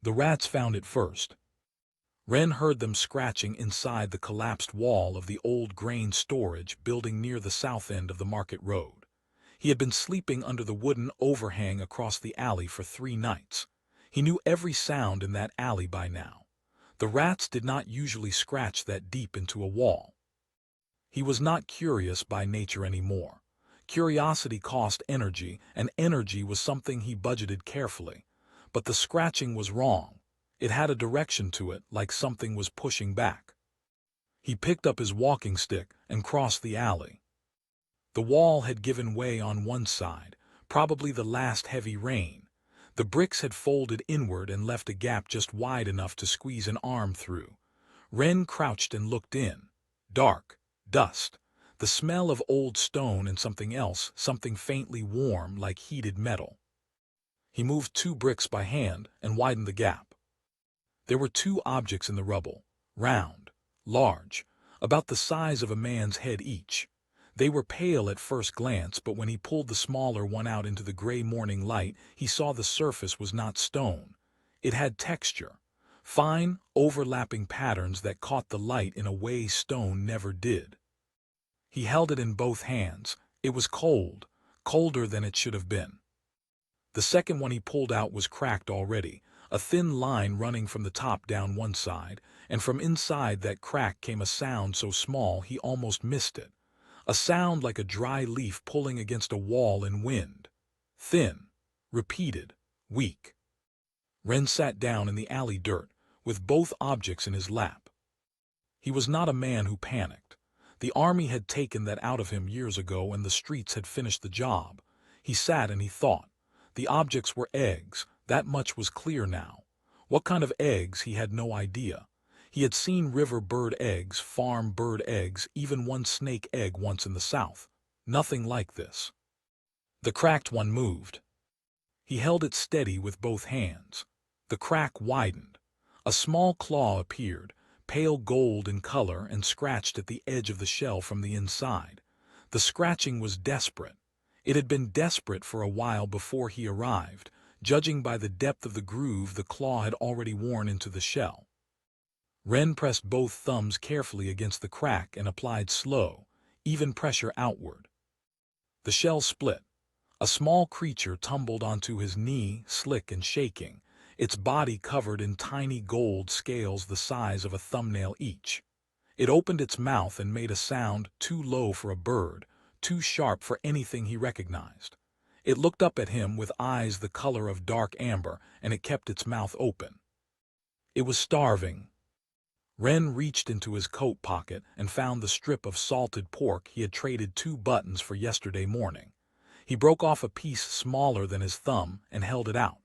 The rats found it first. Wren heard them scratching inside the collapsed wall of the old grain storage building near the south end of the market road. He had been sleeping under the wooden overhang across the alley for 3 nights. He knew every sound in that alley by now. The rats did not usually scratch that deep into a wall. He was not curious by nature anymore. Curiosity cost energy, and energy was something he budgeted carefully. But the scratching was wrong. It had a direction to it, like something was pushing back. He picked up his walking stick and crossed the alley. The wall had given way on one side, probably the last heavy rain. The bricks had folded inward and left a gap just wide enough to squeeze an arm through. Wren crouched and looked in. Dark, dust, the smell of old stone and something else, something faintly warm like heated metal. He moved 2 bricks by hand and widened the gap. There were 2 objects in the rubble, round, large, about the size of a man's head each. They were pale at first glance, but when he pulled the smaller one out into the gray morning light, he saw the surface was not stone. It had texture, fine, overlapping patterns that caught the light in a way stone never did. He held it in both hands. It was cold, colder than it should have been. The second one he pulled out was cracked already, a thin line running from the top down one side, and from inside that crack came a sound so small he almost missed it. A sound like a dry leaf pulling against a wall in wind. Thin, repeated, weak. Wren sat down in the alley dirt, with both objects in his lap. He was not a man who panicked. The army had taken that out of him years ago, and the streets had finished the job. He sat and he thought. The objects were eggs, that much was clear now. What kind of eggs, he had no idea. He had seen river bird eggs, farm bird eggs, even one snake egg once in the south. Nothing like this. The cracked one moved. He held it steady with both hands. The crack widened. A small claw appeared, pale gold in color, and scratched at the edge of the shell from the inside. The scratching was desperate. It had been desperate for a while before he arrived. Judging by the depth of the groove, the claw had already worn into the shell. Wren pressed both thumbs carefully against the crack and applied slow, even pressure outward. The shell split. A small creature tumbled onto his knee, slick and shaking, its body covered in tiny gold scales the size of a thumbnail each. It opened its mouth and made a sound too low for a bird, too sharp for anything he recognized. It looked up at him with eyes the color of dark amber, and it kept its mouth open. It was starving. Wren reached into his coat pocket and found the strip of salted pork he had traded 2 buttons for yesterday morning. He broke off a piece smaller than his thumb and held it out.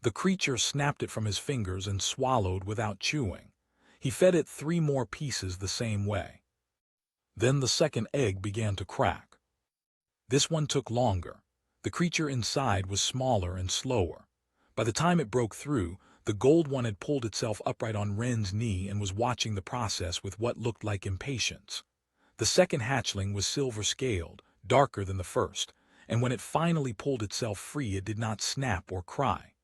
The creature snapped it from his fingers and swallowed without chewing. He fed it 3 more pieces the same way. Then the second egg began to crack. This one took longer. The creature inside was smaller and slower. By the time it broke through, the gold one had pulled itself upright on Wren's knee and was watching the process with what looked like impatience. The second hatchling was silver-scaled, darker than the first, and when it finally pulled itself free, it did not snap or cry.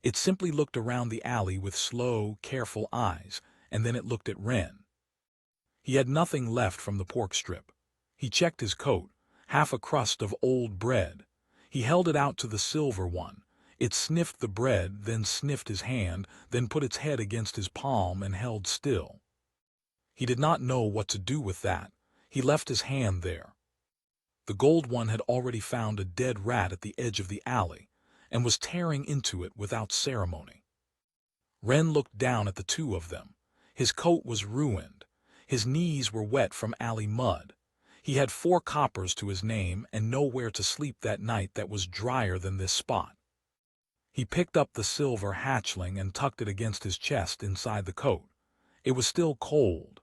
It simply looked around the alley with slow, careful eyes, and then it looked at Wren. He had nothing left from the pork strip. He checked his coat, half a crust of old bread. He held it out to the silver one. It sniffed the bread, then sniffed his hand, then put its head against his palm and held still. He did not know what to do with that. He left his hand there. The gold one had already found a dead rat at the edge of the alley, and was tearing into it without ceremony. Wren looked down at the 2 of them. His coat was ruined. His knees were wet from alley mud. He had 4 coppers to his name and nowhere to sleep that night that was drier than this spot. He picked up the silver hatchling and tucked it against his chest inside the coat. It was still cold.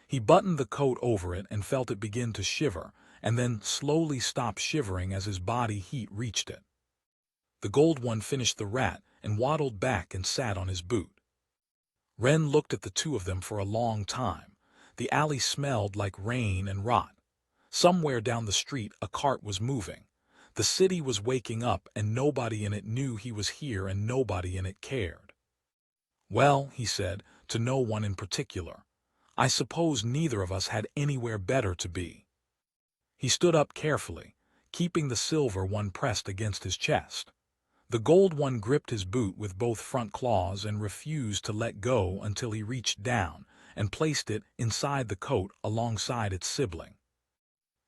He buttoned the coat over it and felt it begin to shiver, and then slowly stop shivering as his body heat reached it. The gold one finished the rat and waddled back and sat on his boot. Wren looked at the 2 of them for a long time. The alley smelled like rain and rot. Somewhere down the street a cart was moving. The city was waking up, and nobody in it knew he was here, and nobody in it cared. Well, he said, to no one in particular. I suppose neither of us had anywhere better to be. He stood up carefully, keeping the silver one pressed against his chest. The gold one gripped his boot with both front claws and refused to let go until he reached down and placed it inside the coat alongside its sibling.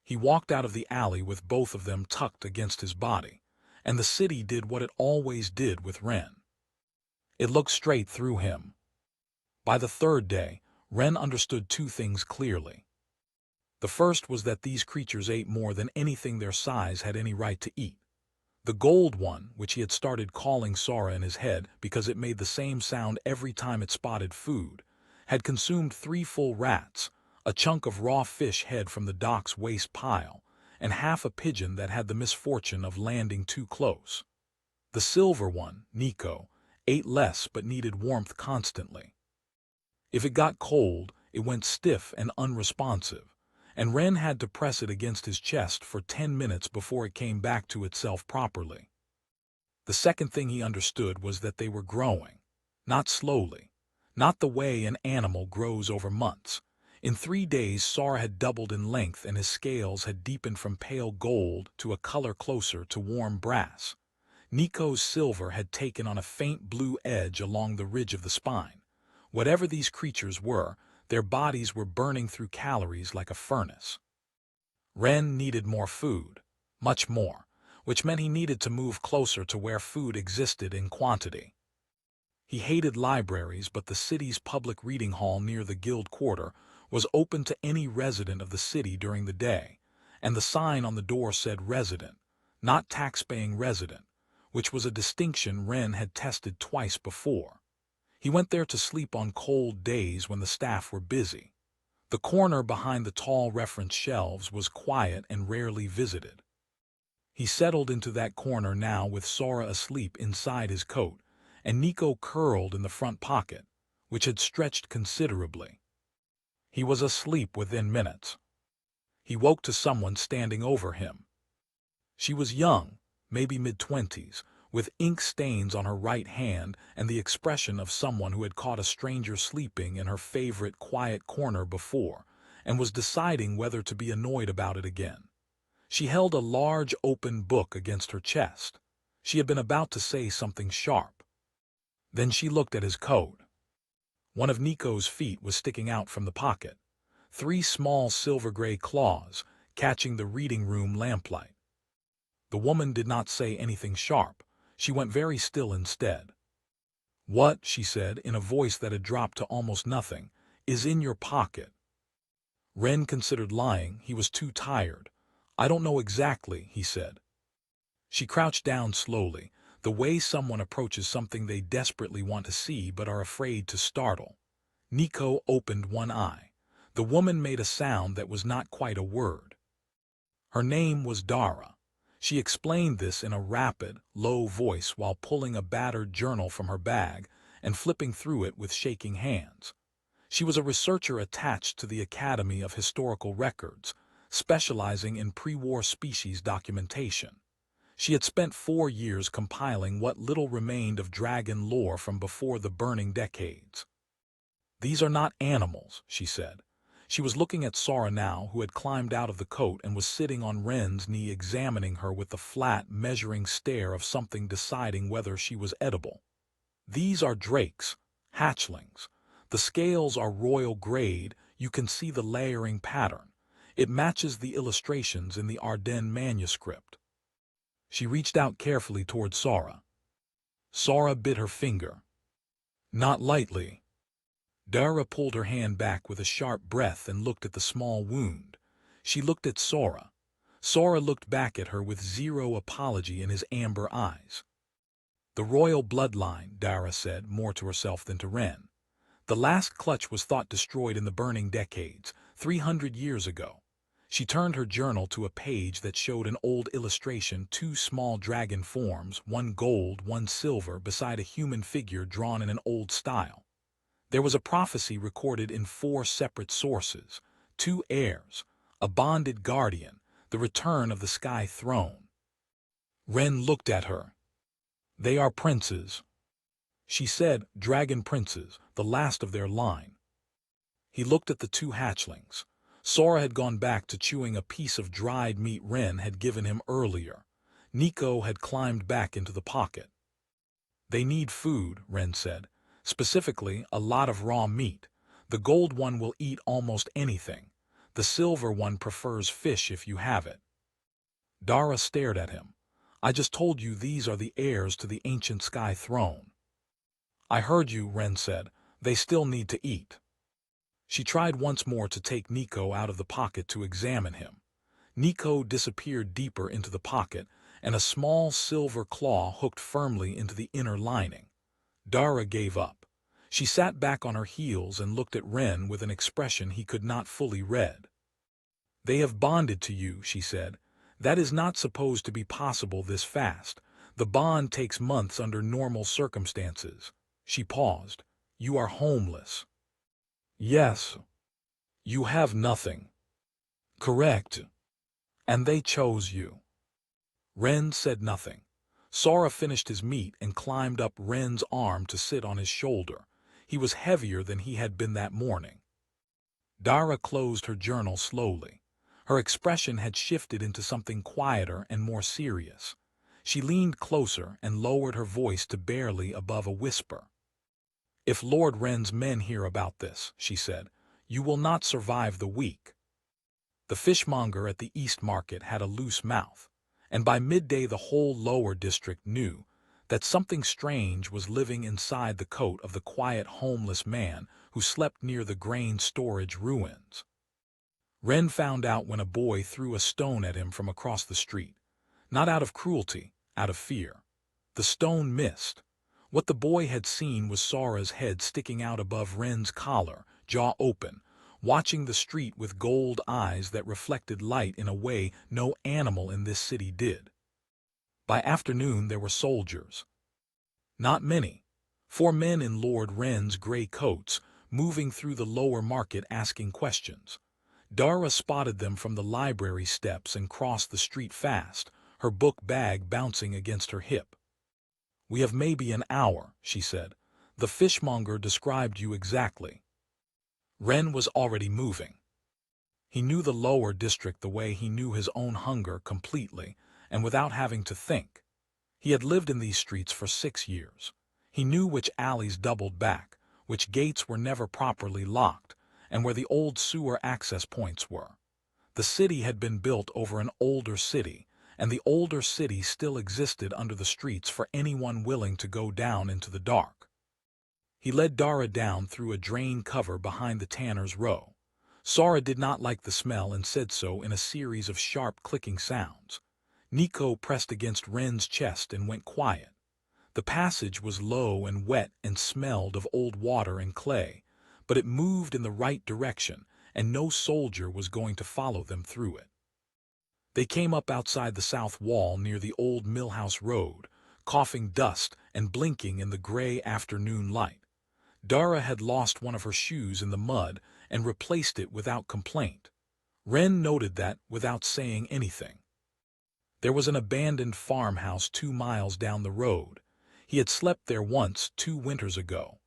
He walked out of the alley with both of them tucked against his body, and the city did what it always did with Ren. It looked straight through him. By the third day, Ren understood two things clearly. The first was that these creatures ate more than anything their size had any right to eat. The gold one, which he had started calling Sora in his head because it made the same sound every time it spotted food, had consumed 3 full rats, a chunk of raw fish head from the dock's waste pile, and half a pigeon that had the misfortune of landing too close. The silver one, Nico, ate less but needed warmth constantly. If it got cold, it went stiff and unresponsive, and Ren had to press it against his chest for 10 minutes before it came back to itself properly. The second thing he understood was that they were growing, not slowly, not the way an animal grows over months. In 3 days, Sora had doubled in length and his scales had deepened from pale gold to a color closer to warm brass. Nico's silver had taken on a faint blue edge along the ridge of the spine. Whatever these creatures were, their bodies were burning through calories like a furnace. Ren needed more food, much more, which meant he needed to move closer to where food existed in quantity. He hated libraries, but the city's public reading hall near the Guild Quarter was open to any resident of the city during the day, and the sign on the door said resident, not tax-paying resident, which was a distinction Ren had tested twice before. He went there to sleep on cold days when the staff were busy. The corner behind the tall reference shelves was quiet and rarely visited. He settled into that corner now with Sora asleep inside his coat, and Nico curled in the front pocket, which had stretched considerably. He was asleep within minutes. He woke to someone standing over him. She was young, maybe mid-20s, with ink stains on her right hand and the expression of someone who had caught a stranger sleeping in her favorite quiet corner before and was deciding whether to be annoyed about it again. She held a large open book against her chest. She had been about to say something sharp. Then she looked at his coat. One of Nico's feet was sticking out from the pocket, 3 small silver-gray claws catching the reading room lamplight. The woman did not say anything sharp. She went very still instead. "What," she said, in a voice that had dropped to almost nothing, "is in your pocket?" Ren considered lying. He was too tired. "I don't know exactly," he said. She crouched down slowly, the way someone approaches something they desperately want to see but are afraid to startle. Nico opened one eye. The woman made a sound that was not quite a word. Her name was Dara. She explained this in a rapid, low voice while pulling a battered journal from her bag and flipping through it with shaking hands. She was a researcher attached to the Academy of Historical Records, specializing in pre-war species documentation. She had spent 4 years compiling what little remained of dragon lore from before the burning decades. "These are not animals," she said. She was looking at Sora now, who had climbed out of the coat and was sitting on Ren's knee examining her with the flat, measuring stare of something deciding whether she was edible. "These are drakes, hatchlings. The scales are royal grade. You can see the layering pattern. It matches the illustrations in the Ardennes manuscript." She reached out carefully toward Sora. Sora bit her finger. "Not lightly." Dara pulled her hand back with a sharp breath and looked at the small wound. She looked at Sora. Sora looked back at her with zero apology in his amber eyes. "The royal bloodline," Dara said, more to herself than to Ren. "The last clutch was thought destroyed in the burning decades, 300 years ago." She turned her journal to a page that showed an old illustration, 2 small dragon forms, one gold, one silver, beside a human figure drawn in an old style. There was a prophecy recorded in 4 separate sources, 2 heirs, a bonded guardian, the return of the Sky Throne. Ren looked at her. "They are princes." She said, "Dragon princes, the last of their line." He looked at the two hatchlings. Sora had gone back to chewing a piece of dried meat Ren had given him earlier. Nico had climbed back into the pocket. "They need food," Ren said. "Specifically, a lot of raw meat. The gold one will eat almost anything. The silver one prefers fish if you have it." Dara stared at him. "I just told you these are the heirs to the ancient sky throne." "I heard you," Ren said. "They still need to eat." She tried once more to take Nico out of the pocket to examine him. Nico disappeared deeper into the pocket, and a small silver claw hooked firmly into the inner lining. Dara gave up. She sat back on her heels and looked at Ren with an expression he could not fully read. "They have bonded to you," she said. "That is not supposed to be possible this fast. The bond takes months under normal circumstances." She paused. "You are homeless." "Yes." "You have nothing." "Correct." "And they chose you." Ren said nothing. Sora finished his meat and climbed up Ren's arm to sit on his shoulder. He was heavier than he had been that morning. Dara closed her journal slowly. Her expression had shifted into something quieter and more serious. She leaned closer and lowered her voice to barely above a whisper. "If Lord Ren's men hear about this," she said, "you will not survive the week." The fishmonger at the East Market had a loose mouth, and by midday the whole lower district knew that something strange was living inside the coat of the quiet homeless man who slept near the grain storage ruins. Ren found out when a boy threw a stone at him from across the street. Not out of cruelty, out of fear. The stone missed. What the boy had seen was Sora's head sticking out above Ren's collar, jaw open, watching the street with gold eyes that reflected light in a way no animal in this city did. By afternoon there were soldiers. Not many. 4 men in Lord Ren's gray coats, moving through the lower market asking questions. Dara spotted them from the library steps and crossed the street fast, her book bag bouncing against her hip. "We have maybe an hour," she said. "The fishmonger described you exactly." Ren was already moving. He knew the lower district the way he knew his own hunger completely, and without having to think. He had lived in these streets for 6 years. He knew which alleys doubled back, which gates were never properly locked, and where the old sewer access points were. The city had been built over an older city, and the older city still existed under the streets for anyone willing to go down into the dark. He led Dara down through a drain cover behind the tanner's row. Sora did not like the smell and said so in a series of sharp clicking sounds. Nico pressed against Ren's chest and went quiet. The passage was low and wet and smelled of old water and clay, but it moved in the right direction, and no soldier was going to follow them through it. They came up outside the south wall near the old Millhouse Road, coughing dust and blinking in the gray afternoon light. Dara had lost one of her shoes in the mud and replaced it without complaint. Ren noted that without saying anything. There was an abandoned farmhouse 2 miles down the road. He had slept there once 2 winters ago.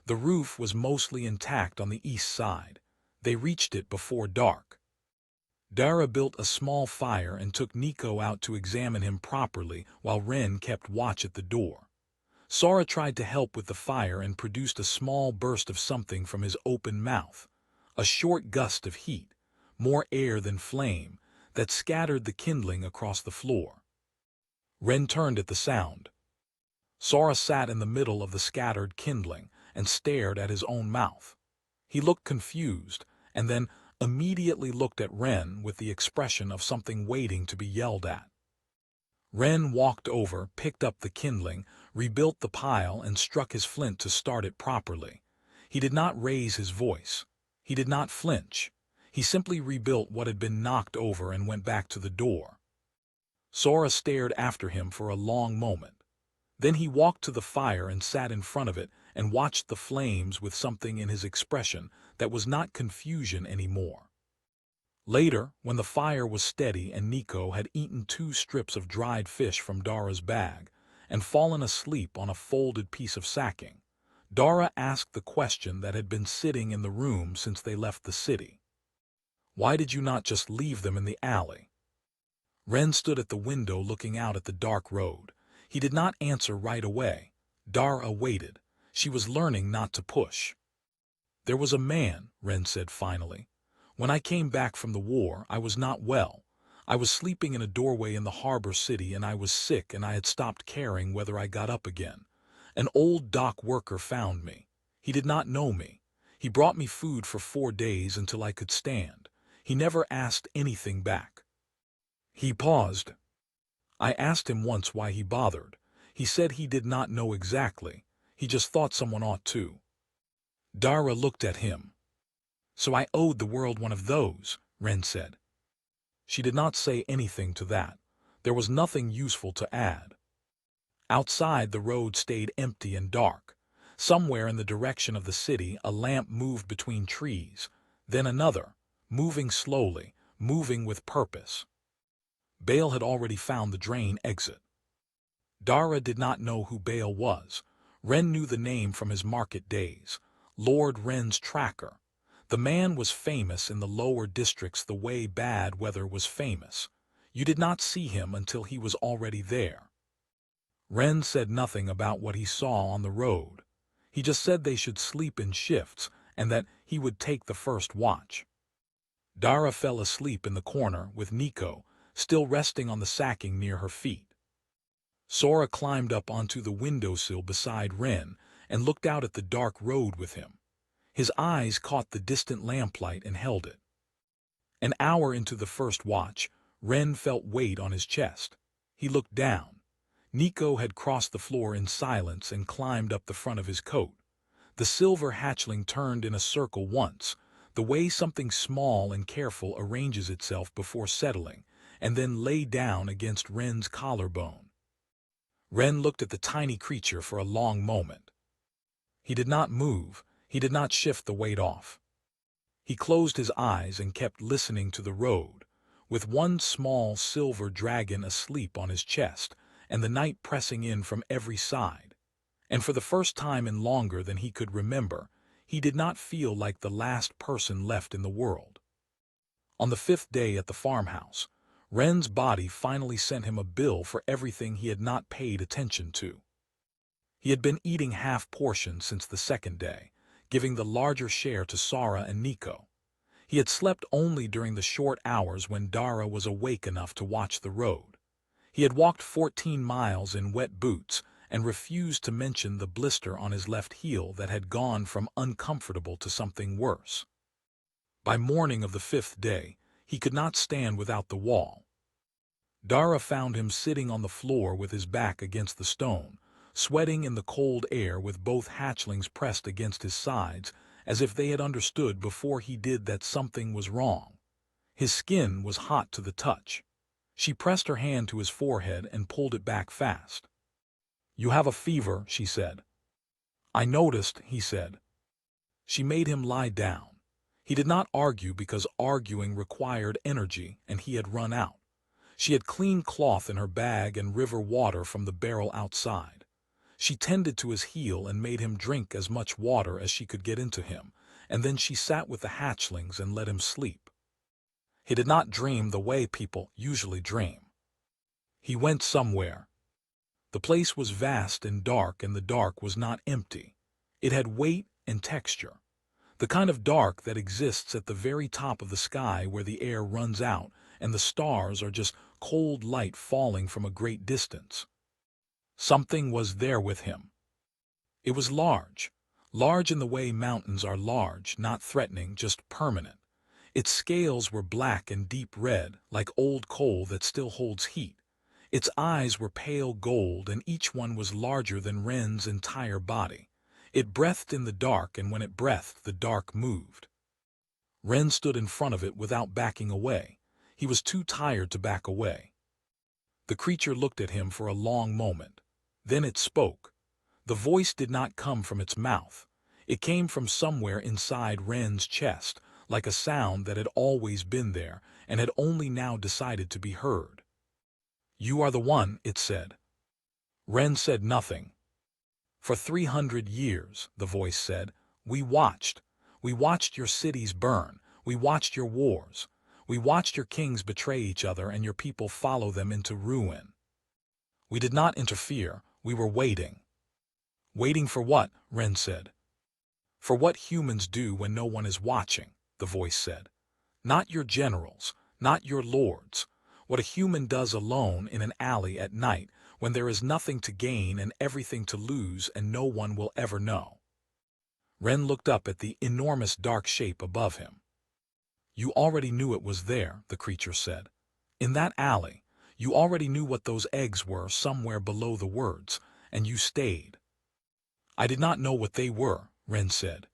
The roof was mostly intact on the east side. They reached it before dark. Dara built a small fire and took Nico out to examine him properly while Ren kept watch at the door. Sora tried to help with the fire and produced a small burst of something from his open mouth. A short gust of heat, more air than flame, that scattered the kindling across the floor. Ren turned at the sound. Sora sat in the middle of the scattered kindling and stared at his own mouth. He looked confused, and then immediately looked at Ren with the expression of something waiting to be yelled at. Ren walked over, picked up the kindling, rebuilt the pile, and struck his flint to start it properly. He did not raise his voice. He did not flinch. He simply rebuilt what had been knocked over and went back to the door. Sora stared after him for a long moment. Then he walked to the fire and sat in front of it and watched the flames with something in his expression that was not confusion anymore. Later, when the fire was steady and Nico had eaten 2 strips of dried fish from Dara's bag, and fallen asleep on a folded piece of sacking. Dara asked the question that had been sitting in the room since they left the city. Why did you not just leave them in the alley? Ren stood at the window looking out at the dark road. He did not answer right away. Dara waited. She was learning not to push. There was a man, Ren said finally. When I came back from the war, I was not well. I was sleeping in a doorway in the harbor city and I was sick and I had stopped caring whether I got up again. An old dock worker found me. He did not know me. He brought me food for 4 days until I could stand. He never asked anything back. He paused. I asked him once why he bothered. He said he did not know exactly. He just thought someone ought to. Dara looked at him. So I owed the world one of those, Ren said. She did not say anything to that. There was nothing useful to add. Outside, the road stayed empty and dark. Somewhere in the direction of the city, a lamp moved between trees, then another, moving slowly, moving with purpose. Bale had already found the drain exit. Dara did not know who Bale was. Ren knew the name from his market days. Lord Ren's tracker. The man was famous in the lower districts the way bad weather was famous. You did not see him until he was already there. Ren said nothing about what he saw on the road. He just said they should sleep in shifts and that he would take the first watch. Dara fell asleep in the corner with Nico still resting on the sacking near her feet. Sora climbed up onto the windowsill beside Ren and looked out at the dark road with him. His eyes caught the distant lamplight and held it. An hour into the first watch, Ren felt weight on his chest. He looked down. Nico had crossed the floor in silence and climbed up the front of his coat. The silver hatchling turned in a circle once, the way something small and careful arranges itself before settling, and then lay down against Ren's collarbone. Ren looked at the tiny creature for a long moment. He did not move. He did not shift the weight off. He closed his eyes and kept listening to the road, with one small silver dragon asleep on his chest and the night pressing in from every side. And for the first time in longer than he could remember, he did not feel like the last person left in the world. On the 5th day at the farmhouse, Ren's body finally sent him a bill for everything he had not paid attention to. He had been eating half portions since the 2nd day, giving the larger share to Sora and Nico. He had slept only during the short hours when Dara was awake enough to watch the road. He had walked 14 miles in wet boots and refused to mention the blister on his left heel that had gone from uncomfortable to something worse. By morning of the 5th day, he could not stand without the wall. Dara found him sitting on the floor with his back against the stone, sweating in the cold air with both hatchlings pressed against his sides, as if they had understood before he did that something was wrong. His skin was hot to the touch. She pressed her hand to his forehead and pulled it back fast. "You have a fever," she said. "I noticed," he said. She made him lie down. He did not argue because arguing required energy and he had run out. She had clean cloth in her bag and river water from the barrel outside. She tended to his heel and made him drink as much water as she could get into him, and then she sat with the hatchlings and let him sleep. He did not dream the way people usually dream. He went somewhere. The place was vast and dark, and the dark was not empty. It had weight and texture. The kind of dark that exists at the very top of the sky where the air runs out and the stars are just cold light falling from a great distance. Something was there with him. It was large. Large in the way mountains are large, not threatening, just permanent. Its scales were black and deep red, like old coal that still holds heat. Its eyes were pale gold, and each one was larger than Ren's entire body. It breathed in the dark, and when it breathed, the dark moved. Ren stood in front of it without backing away. He was too tired to back away. The creature looked at him for a long moment. Then it spoke. The voice did not come from its mouth. It came from somewhere inside Ren's chest, like a sound that had always been there and had only now decided to be heard. "You are the one," it said. Ren said nothing. For 300 years, the voice said, we watched. We watched your cities burn. We watched your wars. We watched your kings betray each other and your people follow them into ruin. We did not interfere. We were waiting. Waiting for what? Ren said. For what humans do when no one is watching, the voice said. Not your generals, not your lords. What a human does alone in an alley at night when there is nothing to gain and everything to lose and no one will ever know. Ren looked up at the enormous dark shape above him. You already knew it was there, the creature said. In that alley, you already knew what those eggs were somewhere below the words, and you stayed. I did not know what they were, Ren said.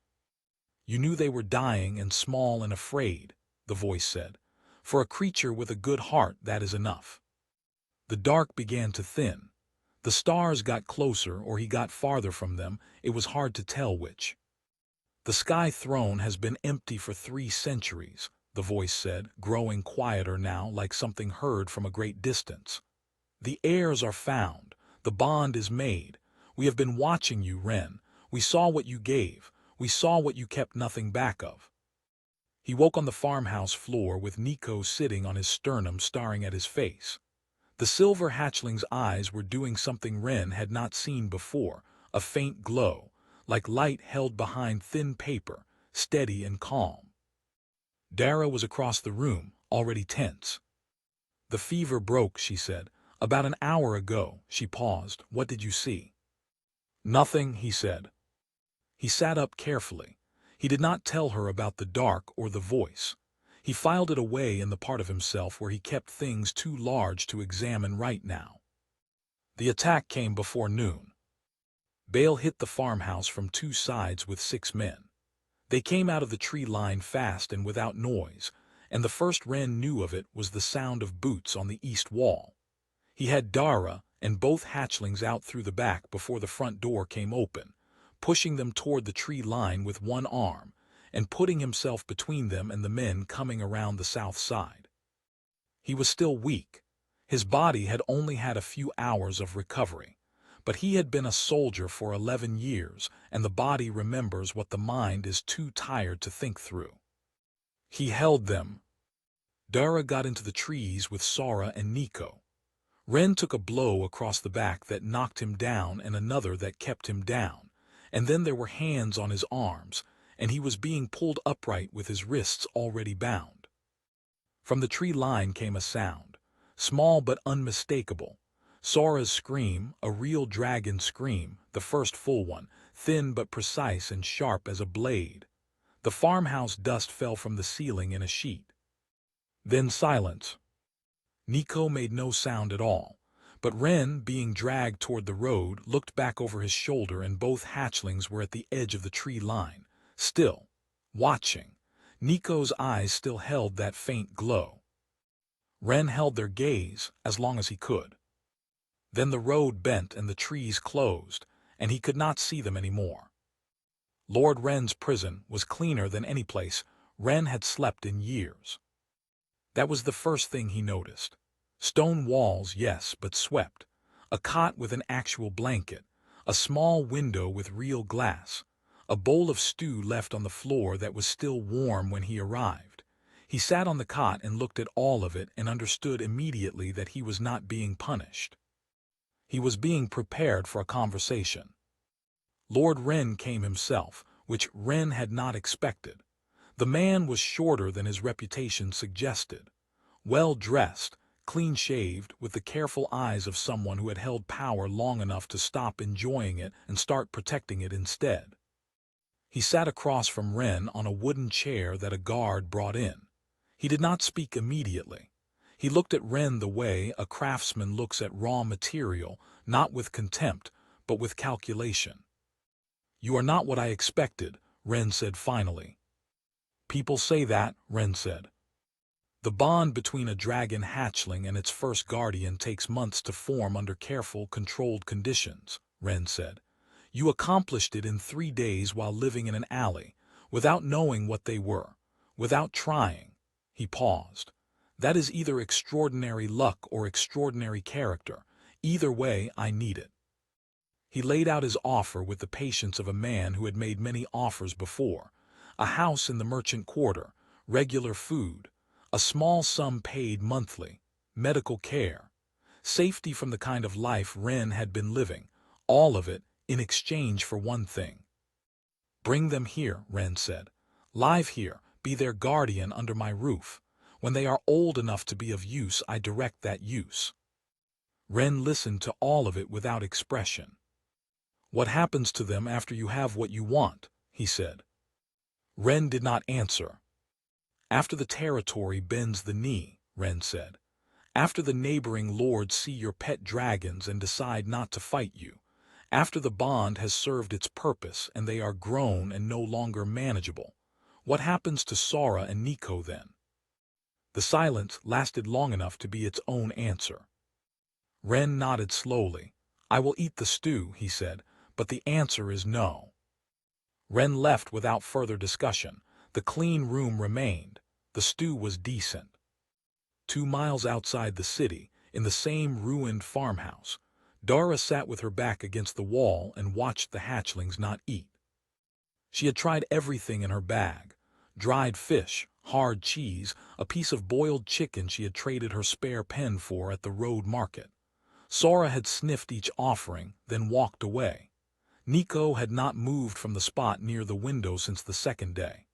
You knew they were dying and small and afraid, the voice said. For a creature with a good heart, that is enough. The dark began to thin. The stars got closer or he got farther from them, it was hard to tell which. The sky throne has been empty for 3 centuries, the voice said, growing quieter now like something heard from a great distance. The heirs are found. The bond is made. We have been watching you, Ren. We saw what you gave. We saw what you kept nothing back of. He woke on the farmhouse floor with Nico sitting on his sternum staring at his face. The silver hatchling's eyes were doing something Ren had not seen before, a faint glow, like light held behind thin paper, steady and calm. Dara was across the room, already tense. The fever broke, she said. About an hour ago. She paused. What did you see? Nothing, he said. He sat up carefully. He did not tell her about the dark or the voice. He filed it away in the part of himself where he kept things too large to examine right now. The attack came before noon. Bale hit the farmhouse from 2 sides with 6 men. They came out of the tree line fast and without noise, and the first Ren knew of it was the sound of boots on the east wall. He had Dara and both hatchlings out through the back before the front door came open, pushing them toward the tree line with one arm, and putting himself between them and the men coming around the south side. He was still weak. His body had only had a few hours of recovery, but he had been a soldier for 11 years, and the body remembers what the mind is too tired to think through. He held them. Dara got into the trees with Sora and Nico. Ren took a blow across the back that knocked him down and another that kept him down, and then there were hands on his arms, and he was being pulled upright with his wrists already bound. From the tree line came a sound, small but unmistakable. Sora's scream, a real dragon scream, the first full one, thin but precise and sharp as a blade. The farmhouse dust fell from the ceiling in a sheet. Then silence. Nico made no sound at all, but Ren, being dragged toward the road, looked back over his shoulder and both hatchlings were at the edge of the tree line, still, watching. Nico's eyes still held that faint glow. Ren held their gaze as long as he could. Then the road bent and the trees closed, and he could not see them anymore. Lord Ren's prison was cleaner than any place Ren had slept in years. That was the first thing he noticed. Stone walls, yes, but swept. A cot with an actual blanket. A small window with real glass. A bowl of stew left on the floor that was still warm when he arrived. He sat on the cot and looked at all of it and understood immediately that he was not being punished. He was being prepared for a conversation. Lord Ren came himself, which Ren had not expected. The man was shorter than his reputation suggested. Well-dressed, clean-shaved, with the careful eyes of someone who had held power long enough to stop enjoying it and start protecting it instead. He sat across from Ren on a wooden chair that a guard brought in. He did not speak immediately. He looked at Ren the way a craftsman looks at raw material, not with contempt, but with calculation. "You are not what I expected," Ren said finally. "People say that," Ren said. "The bond between a dragon hatchling and its first guardian takes months to form under careful, controlled conditions," Ren said. "You accomplished it in 3 days while living in an alley, without knowing what they were, without trying." He paused. "That is either extraordinary luck or extraordinary character. Either way, I need it." He laid out his offer with the patience of a man who had made many offers before. A house in the merchant quarter, regular food, a small sum paid monthly, medical care, safety from the kind of life Wren had been living, all of it in exchange for one thing. "Bring them here," Wren said. "Live here, be their guardian under my roof. When they are old enough to be of use, I direct that use." Wren listened to all of it without expression. "What happens to them after you have what you want?" he said. Wren did not answer. "After the territory bends the knee," Wren said. "After the neighboring lords see your pet dragons and decide not to fight you. After the bond has served its purpose and they are grown and no longer manageable. What happens to Sora and Nico then?" The silence lasted long enough to be its own answer. Wren nodded slowly. "I will eat the stew," he said, "but the answer is no." Wren left without further discussion. The clean room remained. The stew was decent. 2 miles outside the city, in the same ruined farmhouse, Dara sat with her back against the wall and watched the hatchlings not eat. She had tried everything in her bag: dried fish, hard cheese, a piece of boiled chicken she had traded her spare pen for at the road market. Sora had sniffed each offering, then walked away. Nico had not moved from the spot near the window since the second day.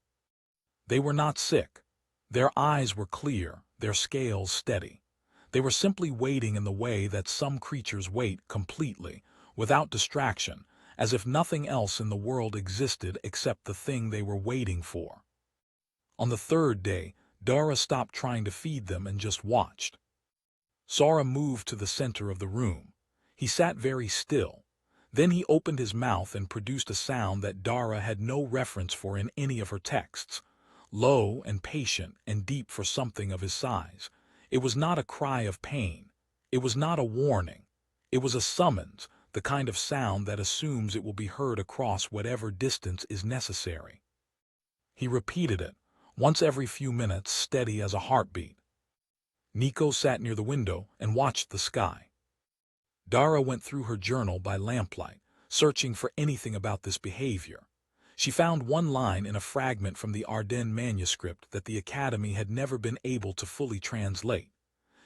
They were not sick. Their eyes were clear, their scales steady. They were simply waiting in the way that some creatures wait, completely, without distraction, as if nothing else in the world existed except the thing they were waiting for. On the third day, Dara stopped trying to feed them and just watched. Sora moved to the center of the room. He sat very still. Then he opened his mouth and produced a sound that Dara had no reference for in any of her texts. Low and patient and deep for something of his size. It was not a cry of pain. It was not a warning. It was a summons, the kind of sound that assumes it will be heard across whatever distance is necessary. He repeated it, once every few minutes, steady as a heartbeat. Nico sat near the window and watched the sky. Dara went through her journal by lamplight, searching for anything about this behavior. She found one line in a fragment from the Ardennes manuscript that the Academy had never been able to fully translate.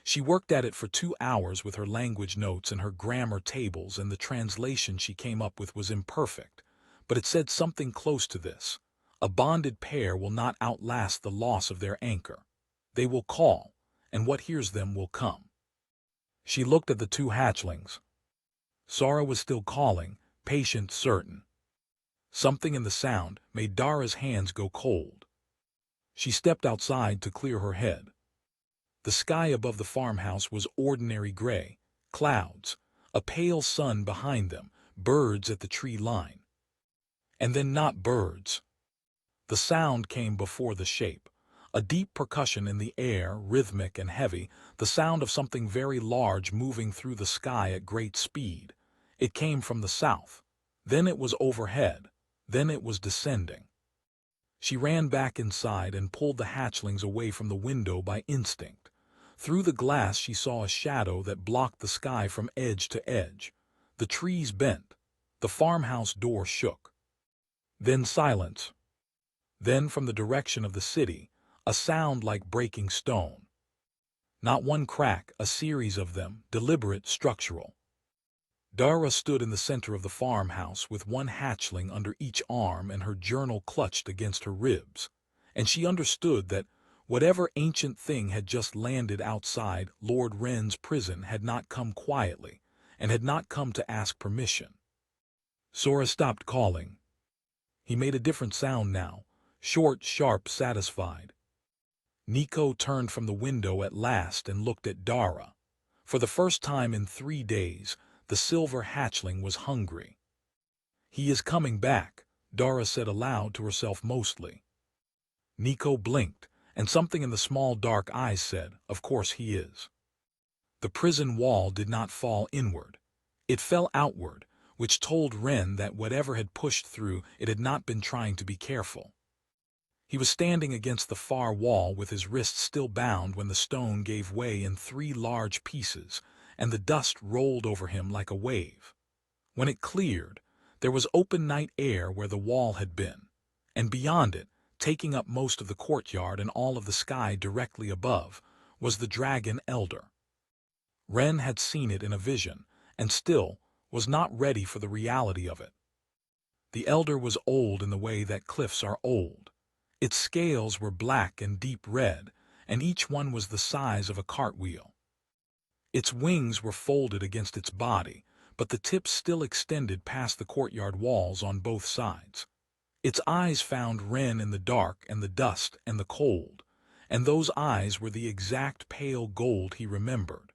She worked at it for 2 hours with her language notes and her grammar tables, and the translation she came up with was imperfect, but it said something close to this: "A bonded pair will not outlast the loss of their anchor. They will call, and what hears them will come." She looked at the 2 hatchlings. Sora was still calling, patient, certain. Something in the sound made Dara's hands go cold. She stepped outside to clear her head. The sky above the farmhouse was ordinary gray, clouds, a pale sun behind them, birds at the tree line. And then not birds. The sound came before the shape. A deep percussion in the air, rhythmic and heavy, the sound of something very large moving through the sky at great speed. It came from the south. Then it was overhead. Then it was descending. She ran back inside and pulled the hatchlings away from the window by instinct. Through the glass she saw a shadow that blocked the sky from edge to edge. The trees bent. The farmhouse door shook. Then silence. Then from the direction of the city, a sound like breaking stone. Not one crack, a series of them, deliberate, structural. Dara stood in the center of the farmhouse with one hatchling under each arm and her journal clutched against her ribs, and she understood that whatever ancient thing had just landed outside Lord Wren's prison had not come quietly, and had not come to ask permission. Sora stopped calling. He made a different sound now, short, sharp, satisfied. Nico turned from the window at last and looked at Dara. For the first time in 3 days, the silver hatchling was hungry. "He is coming back," Dara said aloud to herself mostly. Nico blinked, and something in the small dark eyes said, "Of course he is." The prison wall did not fall inward. It fell outward, which told Wren that whatever had pushed through it had not been trying to be careful. He was standing against the far wall with his wrists still bound when the stone gave way in 3 large pieces, and the dust rolled over him like a wave. When it cleared, there was open night air where the wall had been, and beyond it, taking up most of the courtyard and all of the sky directly above, was the dragon Elder. Ren had seen it in a vision, and still was not ready for the reality of it. The Elder was old in the way that cliffs are old. Its scales were black and deep red, and each one was the size of a cartwheel. Its wings were folded against its body, but the tips still extended past the courtyard walls on both sides. Its eyes found Ren in the dark and the dust and the cold, and those eyes were the exact pale gold he remembered.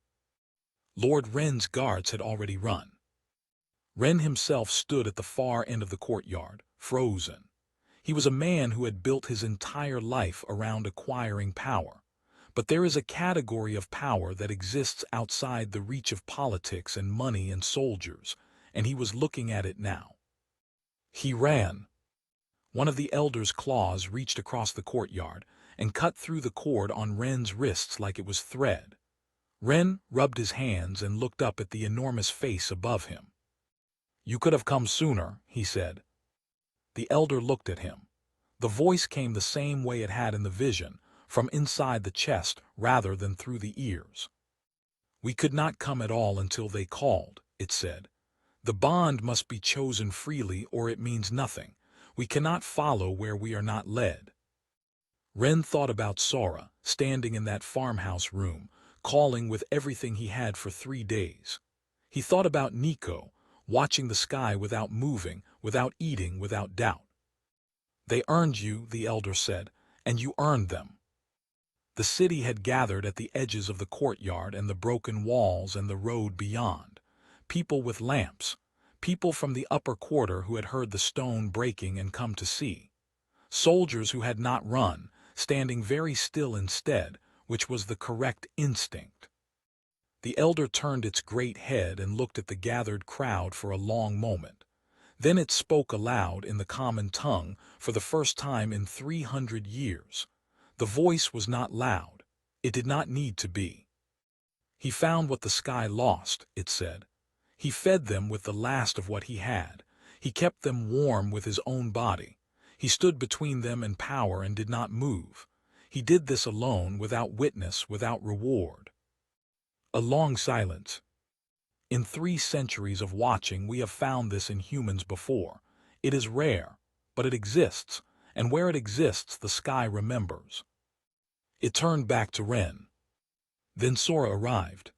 Lord Ren's guards had already run. Ren himself stood at the far end of the courtyard, frozen. He was a man who had built his entire life around acquiring power. But there is a category of power that exists outside the reach of politics and money and soldiers, and he was looking at it now. He ran. One of the Elder's claws reached across the courtyard and cut through the cord on Ren's wrists like it was thread. Ren rubbed his hands and looked up at the enormous face above him. "You could have come sooner," he said. The Elder looked at him. The voice came the same way it had in the vision, from inside the chest rather than through the ears. "We could not come at all until they called," it said. "The bond must be chosen freely or it means nothing. We cannot follow where we are not led." Ren thought about Sora, standing in that farmhouse room, calling with everything he had for 3 days. He thought about Nico, watching the sky without moving, without eating, without doubt. "They earned you," the Elder said, "and you earned them." The city had gathered at the edges of the courtyard and the broken walls and the road beyond. People with lamps. People from the upper quarter who had heard the stone breaking and come to see. Soldiers who had not run, standing very still instead, which was the correct instinct. The Elder turned its great head and looked at the gathered crowd for a long moment. Then it spoke aloud in the common tongue for the first time in 300 years. The voice was not loud. It did not need to be. "He found what the sky lost," it said. "He fed them with the last of what he had. He kept them warm with his own body. He stood between them and power and did not move. He did this alone, without witness, without reward." A long silence. In 3 centuries of watching we have found this in humans before. It is rare, but it exists, and where it exists the sky remembers. It turned back to Ren. Then Sora arrived.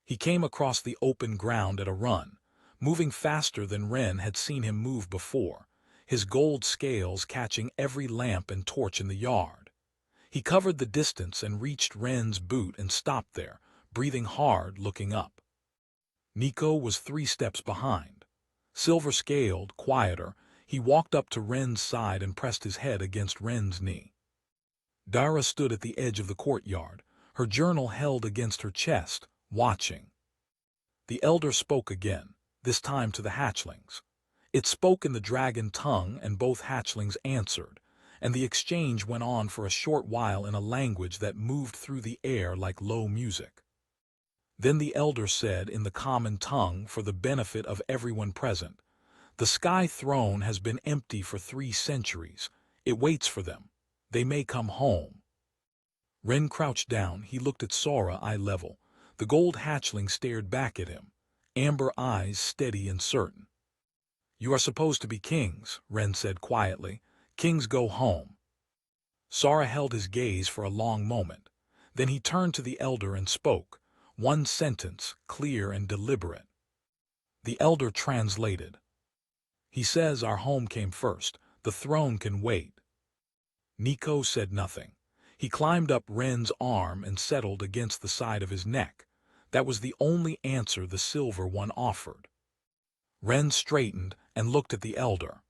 He came across the open ground at a run, moving faster than Ren had seen him move before, his gold scales catching every lamp and torch in the yard. He covered the distance and reached Ren's boot and stopped there, breathing hard, looking up. Nico was 3 steps behind. Silver-scaled, quieter, he walked up to Ren's side and pressed his head against Ren's knee. Dara stood at the edge of the courtyard, her journal held against her chest, watching. The Elder spoke again, this time to the hatchlings. It spoke in the dragon tongue, and both hatchlings answered, and the exchange went on for a short while in a language that moved through the air like low music. Then the Elder said in the common tongue for the benefit of everyone present, "The Sky Throne has been empty for 3 centuries. It waits for them. They may come home." Ren crouched down. He looked at Sora eye level. The gold hatchling stared back at him, amber eyes steady and certain. "You are supposed to be kings," Ren said quietly. "Kings go home." Sora held his gaze for a long moment. Then he turned to the Elder and spoke, one sentence, clear and deliberate. The Elder translated. "He says our home came first. The throne can wait." Nico said nothing. He climbed up Ren's arm and settled against the side of his neck. That was the only answer the Silver One offered. Ren straightened and looked at the Elder.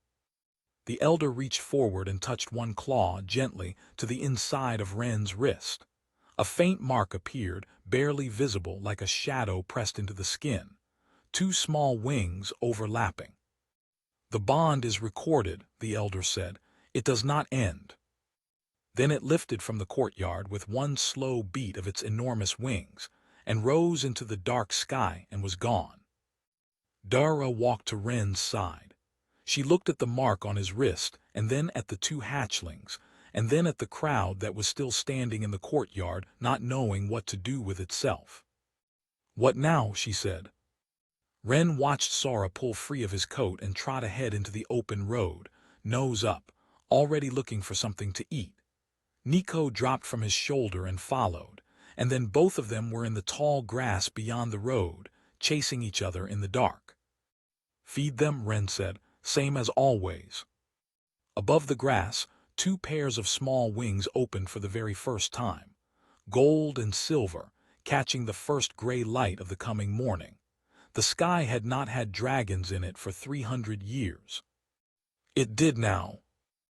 The Elder reached forward and touched one claw gently to the inside of Ren's wrist. A faint mark appeared, barely visible, like a shadow pressed into the skin. 2 small wings overlapping. "The bond is recorded," the Elder said. "It does not end." Then it lifted from the courtyard with one slow beat of its enormous wings, and rose into the dark sky and was gone. Dara walked to Ren's side. She looked at the mark on his wrist, and then at the two hatchlings, and then at the crowd that was still standing in the courtyard, not knowing what to do with itself. "What now?" she said. Ren watched Sora pull free of his coat and trot ahead into the open road, nose up, already looking for something to eat. Nico dropped from his shoulder and followed, and then both of them were in the tall grass beyond the road, chasing each other in the dark. "Feed them," Ren said, "same as always." Above the grass, two pairs of small wings opened for the very first time, gold and silver, catching the first gray light of the coming morning. The sky had not had dragons in it for 300 years. It did now.